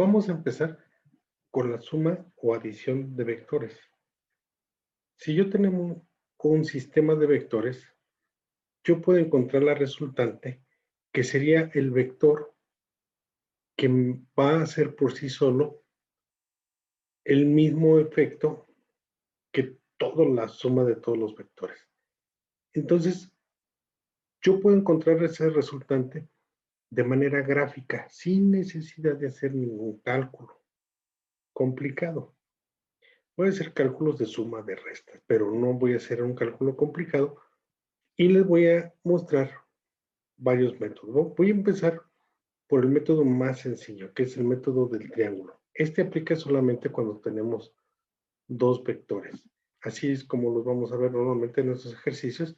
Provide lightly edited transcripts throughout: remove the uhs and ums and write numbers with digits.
Vamos a empezar con la suma o adición de vectores. Si yo tenemos un sistema de vectores, yo puedo encontrar la resultante, que sería el vector que va a hacer por sí solo el mismo efecto que toda la suma de todos los vectores. Entonces, yo puedo encontrar ese resultante de manera gráfica, sin necesidad de hacer ningún cálculo complicado. Voy a hacer cálculos de suma de restas, pero no voy a hacer un cálculo complicado y les voy a mostrar varios métodos. Voy a empezar por el método más sencillo, que es el método del triángulo. Este aplica solamente cuando tenemos dos vectores. Así es como los vamos a ver normalmente en nuestros ejercicios.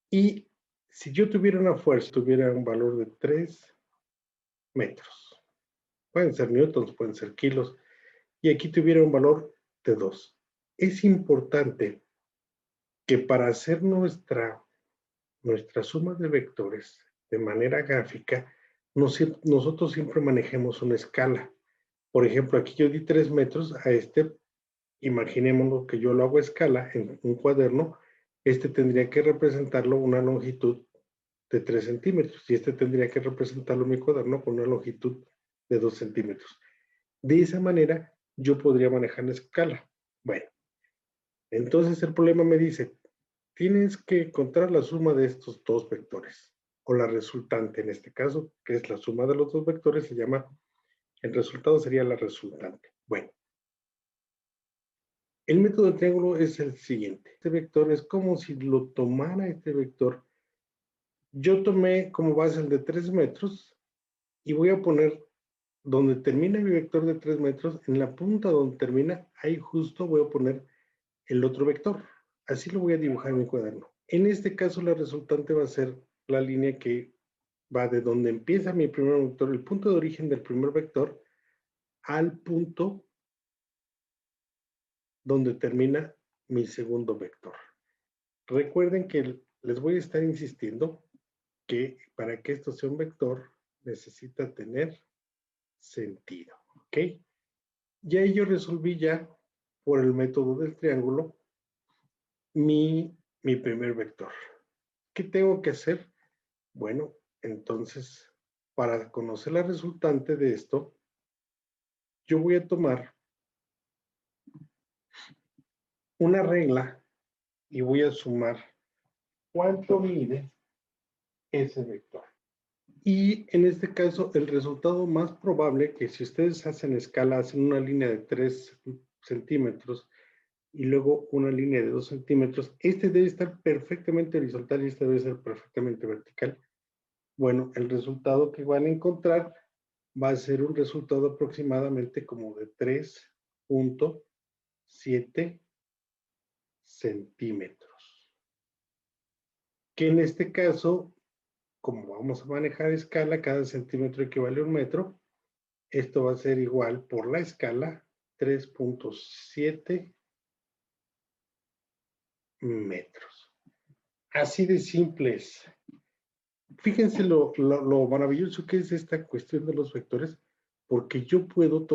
Y si yo tuviera una fuerza, tuviera un valor de 3 metros. Pueden ser newtons, pueden ser kilos. Y aquí tuviera un valor de 2. Es importante que para hacer nuestra suma de vectores de manera gráfica, nosotros siempre manejemos una escala. Por ejemplo, aquí yo di 3 metros a imaginémonos que yo lo hago a escala en un cuaderno, tendría que representarlo una longitud de 3 centímetros y tendría que representarlo en mi cuaderno con una longitud de 2 centímetros. De esa manera, yo podría manejar la escala. Bueno, entonces el problema me dice, tienes que encontrar la suma de estos dos vectores, o la resultante en este caso, que es la suma de los dos vectores, el resultado sería la resultante. Bueno, el método del triángulo es el siguiente. Este vector es como si lo tomara este vector. Yo tomé como base el de 3 metros y voy a poner donde termina mi vector de 3 metros, en la punta donde termina, ahí justo voy a poner el otro vector. Así lo voy a dibujar en mi cuaderno. En este caso, la resultante va a ser la línea que va de donde empieza mi primer vector, el punto de origen del primer vector, al punto donde termina mi segundo vector. Recuerden que les voy a estar insistiendo que para que esto sea un vector, necesita tener sentido, ¿ok? Y ahí yo resolví ya, por el método del triángulo, mi primer vector. ¿Qué tengo que hacer? Bueno, entonces, para conocer la resultante de esto, yo voy a tomar una regla y voy a sumar cuánto mide ese vector. Y en este caso, el resultado más probable, que si ustedes hacen escala, hacen una línea de 3 centímetros y luego una línea de 2 centímetros, debe estar perfectamente horizontal y debe ser perfectamente vertical. Bueno, el resultado que van a encontrar va a ser un resultado aproximadamente como de 3.7 centímetros. Que en este caso, como vamos a manejar escala, cada centímetro equivale a un metro, esto va a ser igual por la escala 3.7 metros. Así de simples. Fíjense lo maravilloso que es esta cuestión de los vectores, porque yo puedo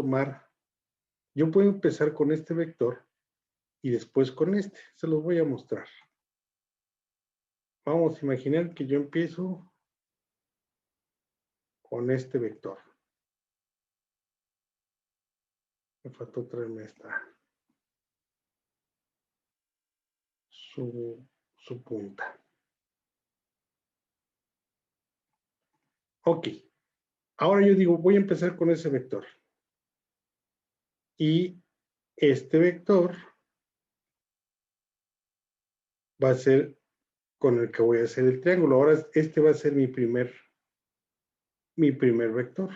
empezar con este vector y después con se los voy a mostrar. Vamos a imaginar que yo empiezo con este vector. Me faltó traerme su punta. Ok, ahora yo digo, voy a empezar con ese vector. Y este vector va a ser con el que voy a hacer el triángulo. Ahora va a ser mi primer vector.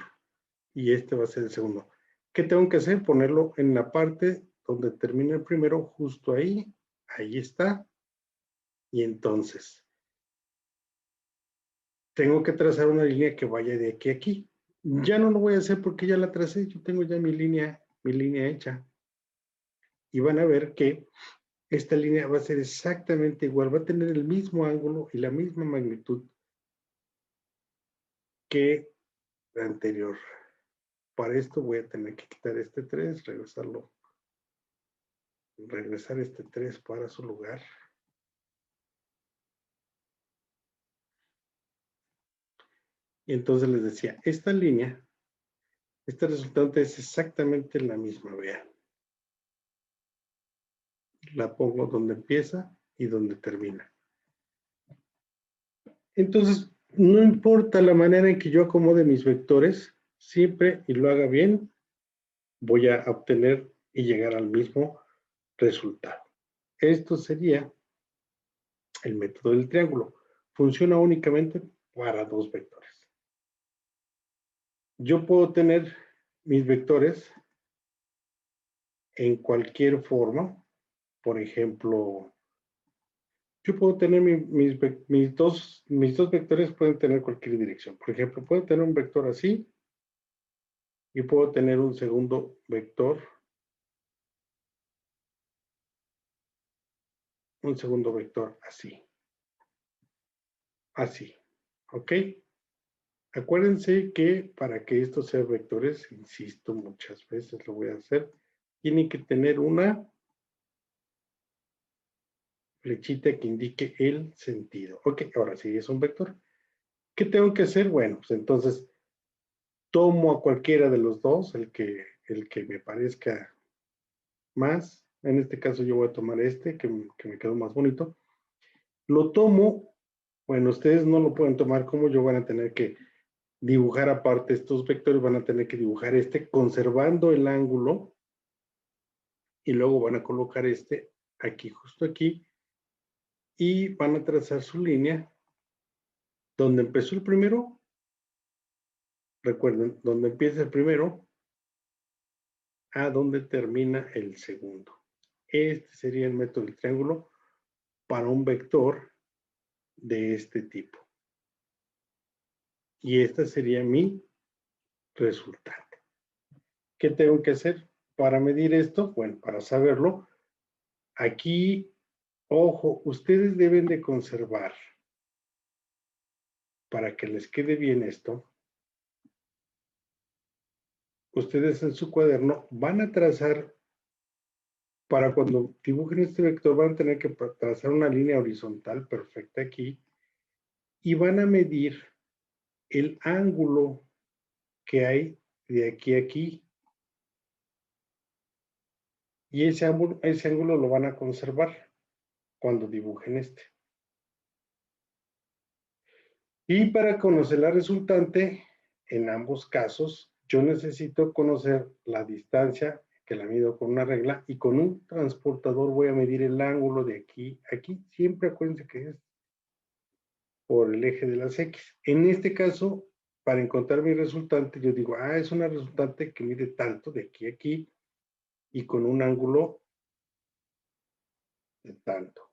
Y va a ser el segundo. ¿Qué tengo que hacer? Ponerlo en la parte donde termina el primero, justo ahí. Ahí está. Y entonces, tengo que trazar una línea que vaya de aquí a aquí. Ya no lo voy a hacer porque ya la tracé. Yo tengo ya mi línea hecha. Y van a ver que esta línea va a ser exactamente igual. Va a tener el mismo ángulo y la misma magnitud que la anterior para esto voy a tener que quitar este 3, regresar este 3 para su lugar. Y entonces les decía, esta línea, esta resultante es exactamente la misma, vean. La pongo donde empieza y donde termina. Entonces, no importa la manera en que yo acomode mis vectores, siempre y lo haga bien, voy a obtener y llegar al mismo resultado. Esto sería el método del triángulo. Funciona únicamente para dos vectores. Yo puedo tener mis vectores en cualquier forma. Por ejemplo, yo puedo tener mis dos vectores pueden tener cualquier dirección. Por ejemplo, puedo tener un vector así y puedo tener un segundo vector así. Así. ¿Ok? Acuérdense que para que esto sea vectores, insisto muchas veces lo voy a hacer, tiene que tener una flechita que indique el sentido. Ok, ahora sí es un vector. ¿Qué tengo que hacer? Bueno, pues entonces tomo a cualquiera de los dos, el que me parezca más. En este caso yo voy a tomar este, que me quedó más bonito. Lo tomo, bueno, ustedes no lo pueden tomar como yo, van a tener que dibujar aparte estos vectores, van a tener que dibujar este conservando el ángulo y luego van a colocar este aquí, justo aquí, y van a trazar su línea donde empezó el primero. Recuerden, donde empieza el primero a donde termina el segundo. Este sería el método del triángulo para un vector de este tipo. Y esta sería mi resultante. ¿Qué tengo que hacer para medir esto? Bueno, para saberlo, aquí, ojo, ustedes deben de conservar, para que les quede bien esto, ustedes en su cuaderno van a trazar, para cuando dibujen este vector, van a tener que trazar una línea horizontal perfecta aquí y van a medir el ángulo que hay de aquí a aquí. Y ese ángulo lo van a conservar cuando dibujen este. Y para conocer la resultante, en ambos casos, yo necesito conocer la distancia, que la mido con una regla, y con un transportador voy a medir el ángulo de aquí a aquí. Siempre acuérdense que es por el eje de las X. En este caso, para encontrar mi resultante, yo digo, es una resultante que mide tanto de aquí a aquí y con un ángulo de tanto.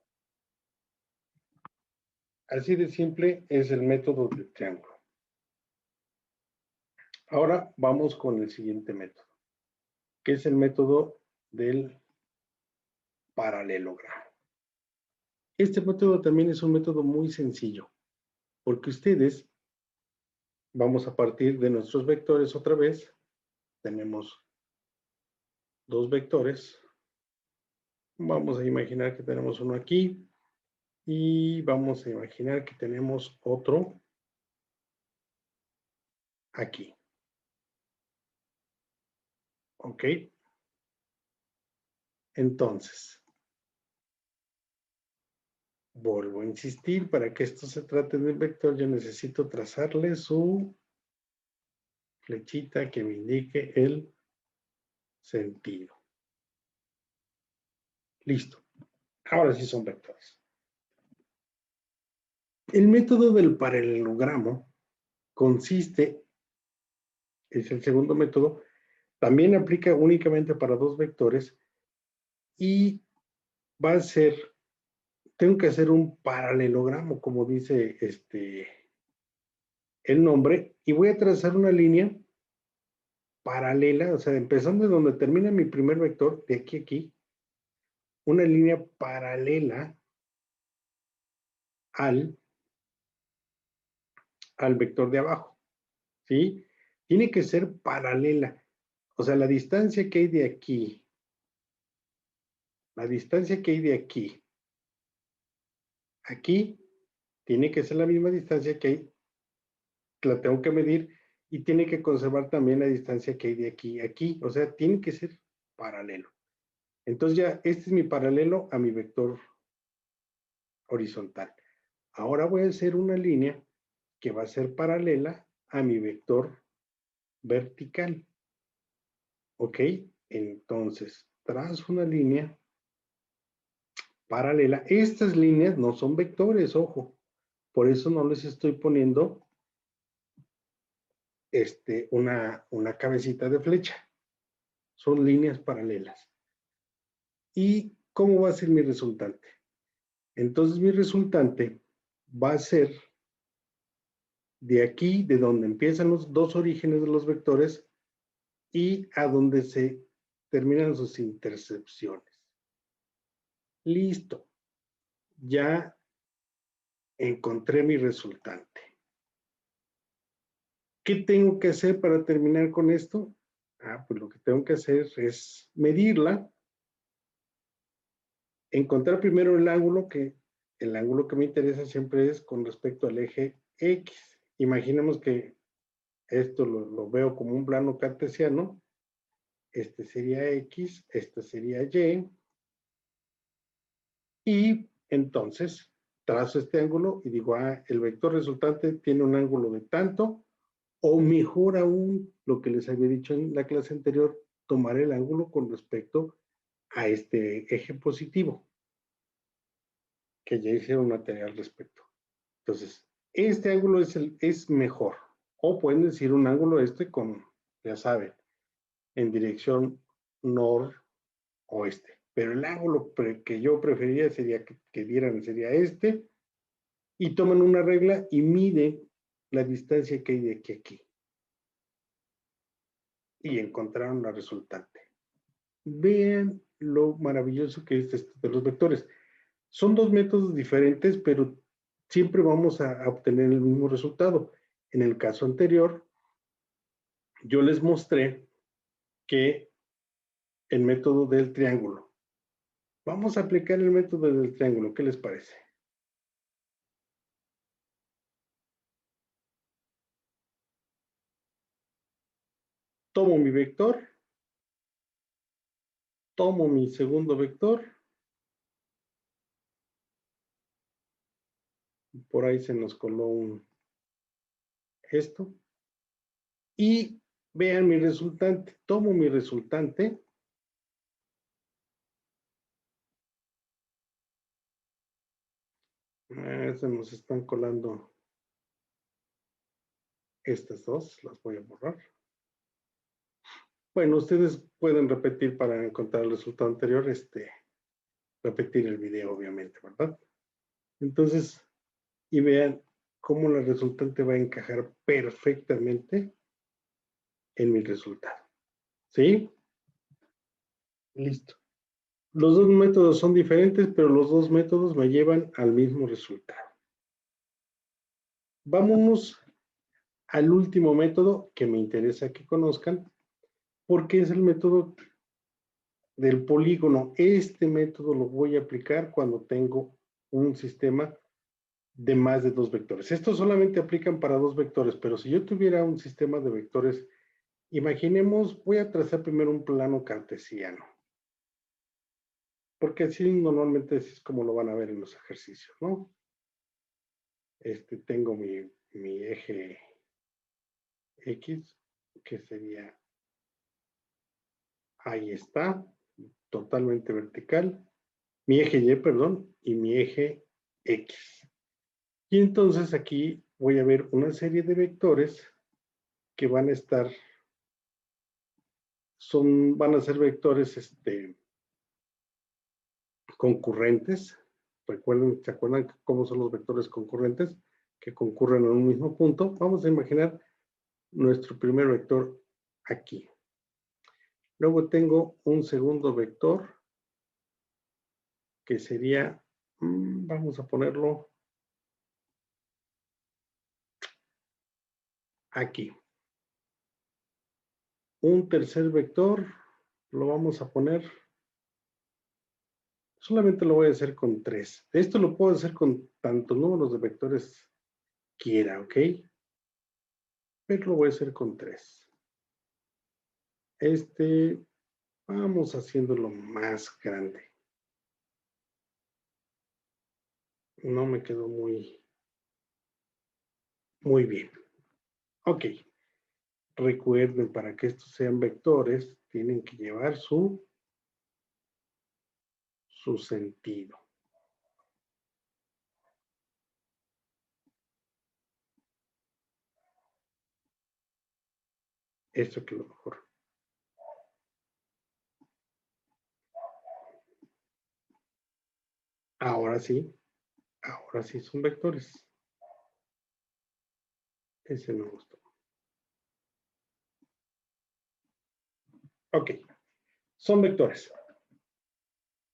Así de simple es el método del triángulo. Ahora vamos con el siguiente método, que es el método del paralelogramo. Este método también es un método muy sencillo, porque ustedes, vamos a partir de nuestros vectores otra vez, tenemos dos vectores, vamos a imaginar que tenemos uno aquí, y vamos a imaginar que tenemos otro aquí. ¿Ok? Entonces, vuelvo a insistir, para que esto se trate de un vector, yo necesito trazarle su flechita que me indique el sentido. Listo. Ahora sí son vectores. El método del paralelogramo consiste, es el segundo método, también aplica únicamente para dos vectores y va a ser, tengo que hacer un paralelogramo, como dice el nombre, y voy a trazar una línea paralela, o sea, empezando de donde termina mi primer vector, de aquí a aquí, una línea paralela al vector de abajo, ¿sí? tiene que ser paralela. O sea, la distancia que hay de aquí, aquí, tiene que ser la misma distancia que hay, que la tengo que medir, y tiene que conservar también la distancia que hay de aquí a aquí. O sea, tiene que ser paralelo. Entonces ya, este es mi paralelo a mi vector horizontal. Ahora voy a hacer una línea que va a ser paralela a mi vector vertical. ¿Ok? Entonces, trazo una línea paralela. Estas líneas no son vectores, ojo. Por eso no les estoy poniendo una cabecita de flecha. Son líneas paralelas. ¿Y cómo va a ser mi resultante? Entonces mi resultante va a ser de aquí, de donde empiezan los dos orígenes de los vectores y a donde se terminan sus intercepciones. Listo. Ya encontré mi resultante. ¿Qué tengo que hacer para terminar con esto? Pues lo que tengo que hacer es medirla, encontrar primero el ángulo que me interesa siempre es con respecto al eje X. Imaginemos que esto lo veo como un plano cartesiano. Este sería X, este sería Y. Y entonces trazo este ángulo y digo, el vector resultante tiene un ángulo de tanto, o mejor aún, lo que les había dicho en la clase anterior, tomar el ángulo con respecto a este eje positivo, que ya hicieron una tarea al respecto. Entonces, este ángulo es mejor. O pueden decir un ángulo con, ya saben, en dirección noroeste. Pero el ángulo que yo preferiría sería que dieran, sería este, y toman una regla y miden la distancia que hay de aquí a aquí. Y encontraron la resultante. Vean lo maravilloso que es esto de los vectores. Son dos métodos diferentes, pero siempre vamos a obtener el mismo resultado. En el caso anterior, yo les mostré que el método del triángulo. Vamos a aplicar el método del triángulo. ¿Qué les parece? Tomo mi vector, tomo mi segundo vector, por ahí se nos coló esto, y vean mi resultante. Tomo mi resultante, se nos están colando estas dos, las voy a borrar. Bueno, ustedes pueden repetir para encontrar el resultado anterior, repetir el video, obviamente, ¿verdad? Entonces, y vean cómo la resultante va a encajar perfectamente en mi resultado. ¿Sí? Listo. Los dos métodos son diferentes, pero los dos métodos me llevan al mismo resultado. Vámonos al último método que me interesa que conozcan, porque es el método del polígono. Este método lo voy a aplicar cuando tengo un sistema de más de dos vectores. Estos solamente aplican para dos vectores, pero si yo tuviera un sistema de vectores, imaginemos, voy a trazar primero un plano cartesiano, porque así normalmente es como lo van a ver en los ejercicios, ¿no? Tengo mi eje X, que sería, ahí está, totalmente vertical, mi eje Y, perdón, y mi eje X. Y entonces aquí voy a ver una serie de vectores que van a estar, van a ser vectores concurrentes. Recuerden, ¿se acuerdan cómo son los vectores concurrentes? Que concurren en un mismo punto. Vamos a imaginar nuestro primer vector aquí. Luego tengo un segundo vector que sería, vamos a ponerlo aquí. un tercer vector, lo vamos a poner, solamente lo voy a hacer con 3. Esto lo puedo hacer con tantos números de vectores quiera, ¿ok? Pero lo voy a hacer con 3. Vamos haciéndolo más grande. No me quedó muy bien. Ok. Recuerden, para que estos sean vectores, tienen que llevar su sentido. Esto que lo mejor. Ahora sí son vectores. Ese me gustó. Ok, son vectores.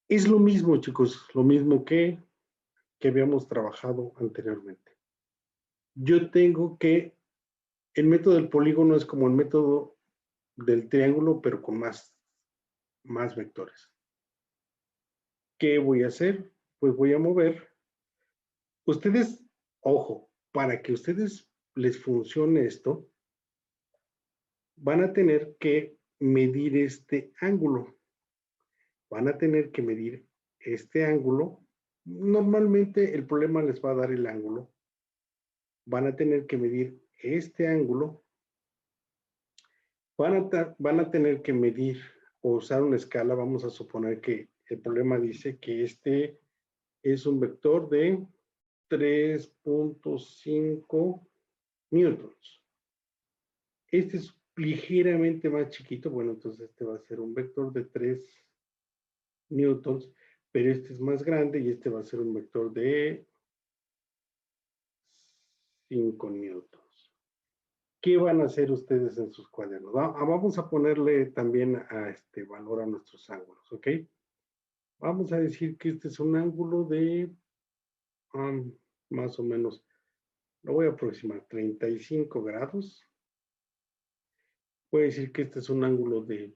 Es lo mismo, chicos, lo mismo que habíamos trabajado anteriormente. Yo tengo que, el método del polígono es como el método del triángulo, pero con más vectores. ¿Qué voy a hacer? Pues voy a mover. Ustedes, ojo, para que ustedes les funcione esto, van a tener que medir este ángulo. Van a tener que medir este ángulo. Normalmente el problema les va a dar el ángulo. Van a tener que medir este ángulo. Van a tener que medir o usar una escala. Vamos a suponer que el problema dice que este es un vector de 3.5 newtons. Este es ligeramente más chiquito. Bueno, entonces este va a ser un vector de 3 newtons, pero este es más grande y este va a ser un vector de 5 newtons. ¿Qué van a hacer ustedes en sus cuadernos? Vamos a ponerle también a este valor a nuestros ángulos, ¿ok? Vamos a decir que este es un ángulo de más o menos, lo voy a aproximar, 35 grados. Voy a decir que este es un ángulo de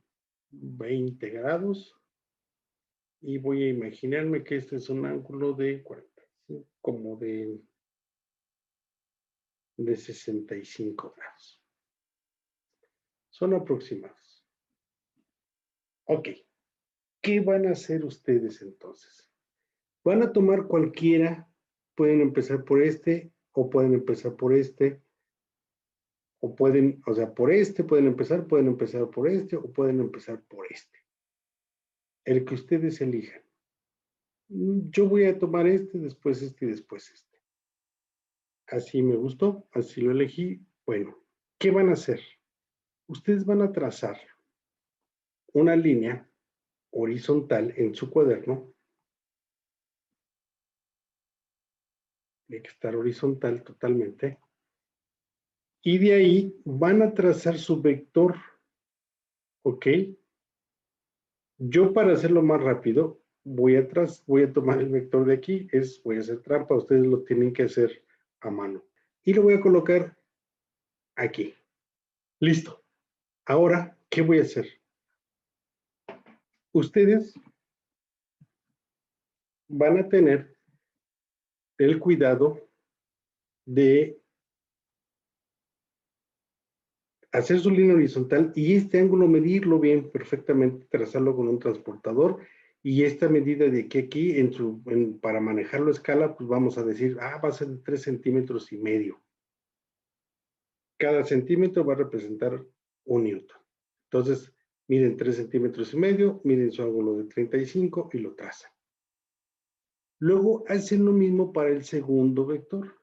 20 grados. Y voy a imaginarme que este es un ángulo de 45, como de 65 grados. Son aproximados. Ok. ¿Qué van a hacer ustedes entonces? Van a tomar cualquiera, pueden empezar por este, o pueden empezar por este, o pueden, o sea, por este pueden empezar por este, o pueden empezar por este. El que ustedes elijan. Yo voy a tomar este, después este y después este. Así me gustó, así lo elegí. Bueno, ¿qué van a hacer? Ustedes van a trazar una línea horizontal en su cuaderno. Tiene que estar horizontal totalmente. Y de ahí van a trazar su vector. ¿Ok? Yo para hacerlo más rápido, voy a tomar el vector de aquí, voy a hacer trampa, ustedes lo tienen que hacer a mano. Y lo voy a colocar aquí. Listo. Ahora, ¿qué voy a hacer? Ustedes van a tener el cuidado de hacer su línea horizontal y este ángulo medirlo bien, perfectamente, trazarlo con un transportador y esta medida de aquí para manejarlo a escala, pues vamos a decir, va a ser de 3 centímetros y medio. Cada centímetro va a representar un newton. Entonces, miden 3 centímetros y medio, miden su ángulo de 35 y lo trazan. Luego hacen lo mismo para el segundo vector.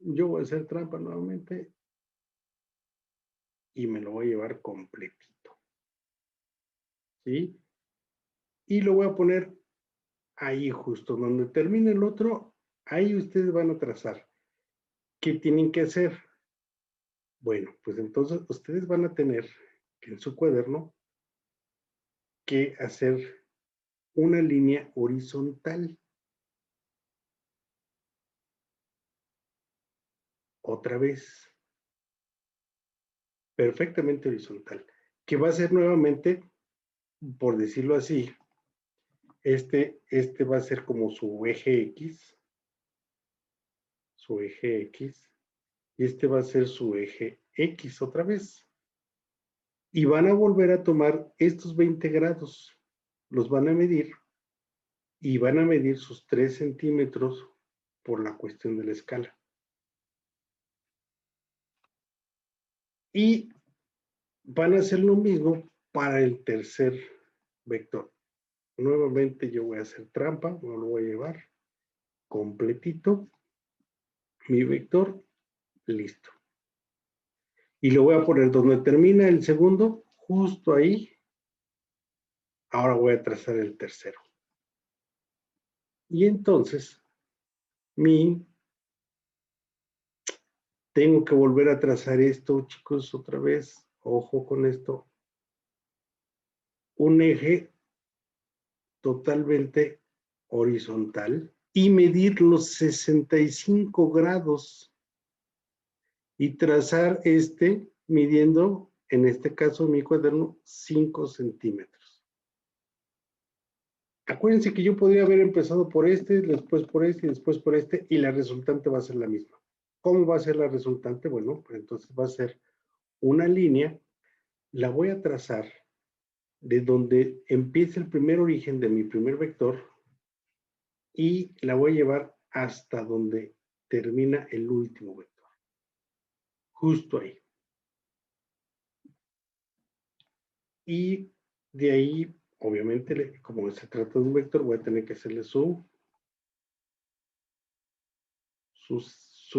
Yo voy a hacer trampa nuevamente y me lo voy a llevar completito. ¿Sí? Y lo voy a poner ahí justo donde termine el otro, ahí ustedes van a trazar. ¿Qué tienen que hacer? Bueno, pues entonces ustedes van a tener que en su cuaderno que hacer una línea horizontal. Otra vez. Perfectamente horizontal. que va a ser nuevamente, por decirlo así, este va a ser como su eje X, y este va a ser su eje X otra vez. Y van a volver a tomar estos 20 grados, los van a medir, y van a medir sus 3 centímetros por la cuestión de la escala. Y van a hacer lo mismo para el tercer vector. Nuevamente yo voy a hacer trampa, no lo voy a llevar completito. Mi vector, listo. Y lo voy a poner donde termina el segundo, justo ahí. Ahora voy a trazar el tercero. Y entonces, tengo que volver a trazar esto, chicos, otra vez. Ojo con esto. Un eje totalmente horizontal y medir los 65 grados y trazar midiendo, en este caso mi cuaderno, 5 centímetros. Acuérdense que yo podría haber empezado por después por y después por y la resultante va a ser la misma. ¿Cómo va a ser la resultante? Bueno, pues entonces va a ser una línea, la voy a trazar de donde empieza el primer origen de mi primer vector y la voy a llevar hasta donde termina el último vector. Justo ahí. Y de ahí, obviamente, como se trata de un vector, voy a tener que hacerle su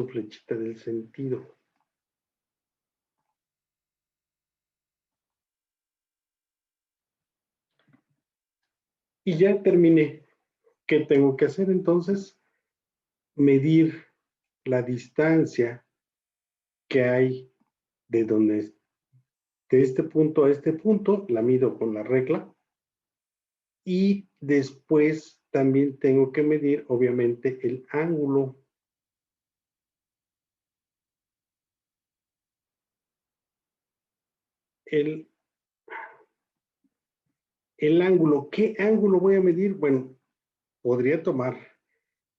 flechita del sentido. Y ya terminé. ¿Qué tengo que hacer entonces? Medir la distancia que hay de este punto a este punto, la mido con la regla. Y después también tengo que medir, obviamente, el ángulo. El ángulo. ¿Qué ángulo voy a medir? Bueno, podría tomar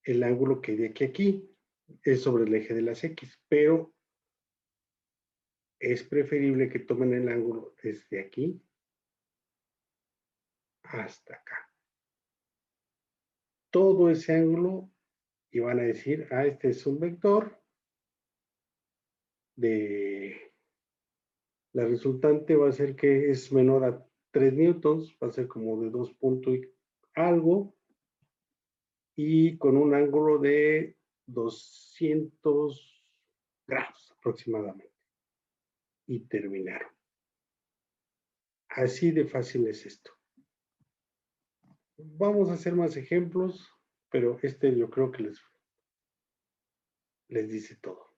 el ángulo que hay de aquí a aquí, es sobre el eje de las X, pero es preferible que tomen el ángulo desde aquí hasta acá. Todo ese ángulo y van a decir, este es un vector la resultante va a ser que es menor a 3 newtons, va a ser como de 2 puntos y algo, y con un ángulo de 200 grados aproximadamente. Y terminaron. Así de fácil es esto. Vamos a hacer más ejemplos, pero yo creo que les dice todo.